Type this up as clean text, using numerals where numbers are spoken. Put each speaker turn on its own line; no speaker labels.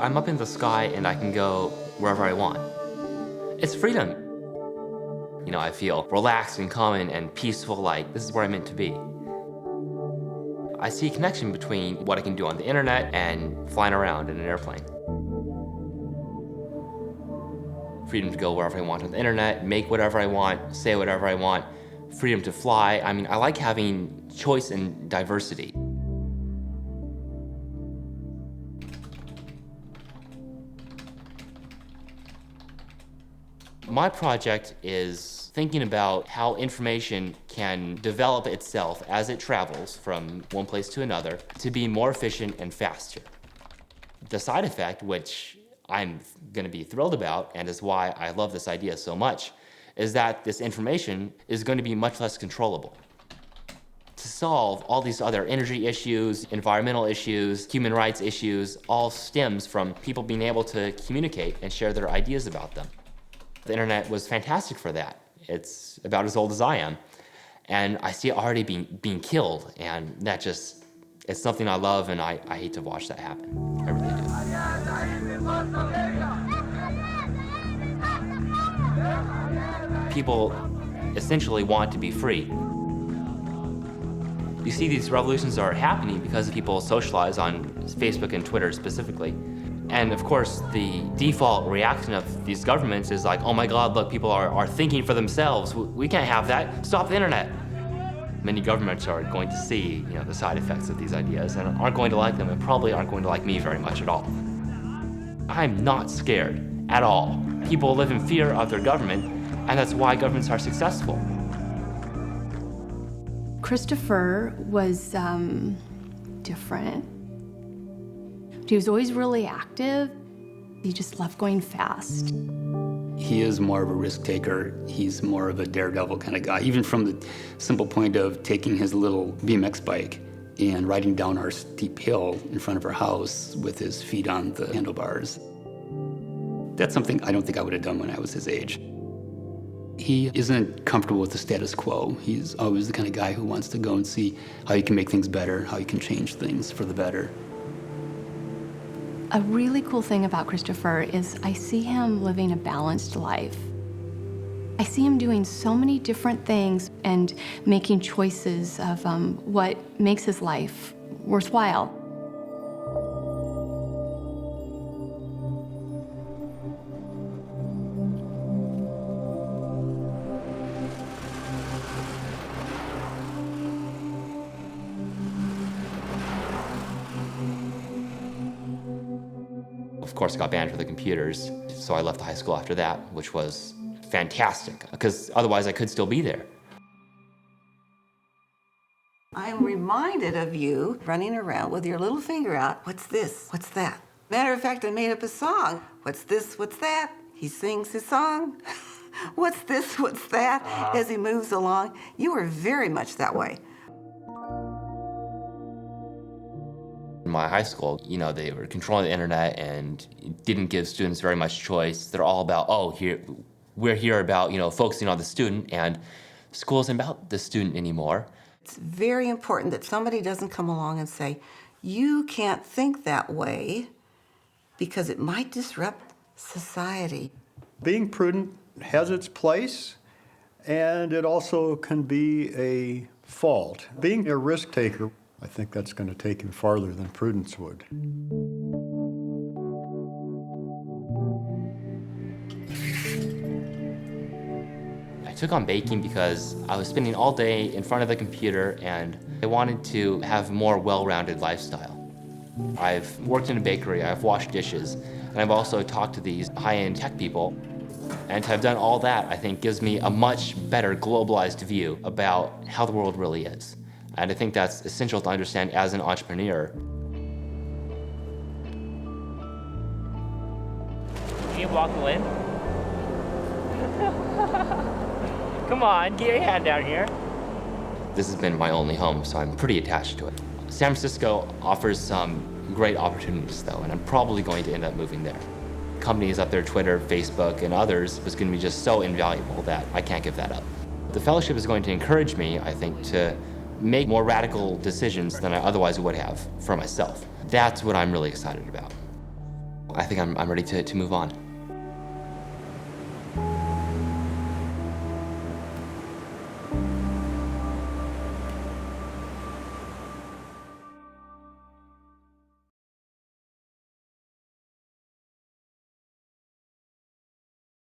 I'm up in the sky and I can go wherever I want. It's freedom. You know, I feel relaxed and calm and peaceful, like this is where I'm meant to be. I see a connection between what I can do on the internet and flying around in an airplane. Freedom to go wherever I want on the internet, make whatever I want, say whatever I want, freedom to fly. I mean, I like having choice and diversity. My project is thinking about how information can develop itself as it travels from one place to another to be more efficient and faster. The side effect, which I'm going to be thrilled about, and is why I love this idea so much, is that this information is going to be much less controllable. To solve all these other energy issues, environmental issues, human rights issues, all stems from people being able to communicate and share their ideas about them. The internet was fantastic for that. It's about as old as I am. And I see it already being killed, and that just, it's something I love, and I hate to watch that happen. I really do. People essentially want to be free. You see these revolutions are happening because people socialize on Facebook and Twitter specifically. And of course, the default reaction of these governments is like, oh my God, look, people are thinking for themselves. We can't have that. Stop the internet. Many governments are going to see, the side effects of these ideas and aren't going to like them, and probably aren't going to like me very much at all. I'm not scared at all. People live in fear of their government, and that's why governments are successful.
Christopher was different. He was always really active. He just loved going fast.
He is more of a risk taker. He's more of a daredevil kind of guy, even from the simple point of taking his little BMX bike and riding down our steep hill in front of our house with his feet on the handlebars. That's something I don't think I would have done when I was his age. He isn't comfortable with the status quo. He's always the kind of guy who wants to go and see how you can make things better, how you can change things for the better.
A really cool thing about Christopher is I see him living a balanced life. I see him doing so many different things and making choices of what makes his life worthwhile.
Of course, I got banned for the computers, so I left high school after that, which was fantastic, because otherwise I could still be there.
I'm reminded of you running around with your little finger out. What's this? What's that? Matter of fact, I made up a song. What's this? What's that? He sings his song. What's this? What's that? As he moves along. You were very much that way.
In my high school, they were controlling the internet and didn't give students very much choice. They're all about, we're here about, focusing on the student, and school isn't about the student anymore.
It's very important that somebody doesn't come along and say, you can't think that way because it might disrupt society.
Being prudent has its place, and it also can be a fault. Being a risk taker, I think that's going to take him farther than prudence would.
I took on baking because I was spending all day in front of the computer, and I wanted to have a more well-rounded lifestyle. I've worked in a bakery, I've washed dishes, and I've also talked to these high-end tech people. And to have done all that, I think, gives me a much better globalized view about how the world really is. And I think that's essential to understand as an entrepreneur. Can you walk the lane? Come on, get your hand down here. This has been my only home, so I'm pretty attached to it. San Francisco offers some great opportunities, though, and I'm probably going to end up moving there. Companies up there, Twitter, Facebook, and others, is going to be just so invaluable that I can't give that up. The fellowship is going to encourage me, I think, to make more radical decisions than I otherwise would have for myself. That's what I'm really excited about. I think I'm ready to move on.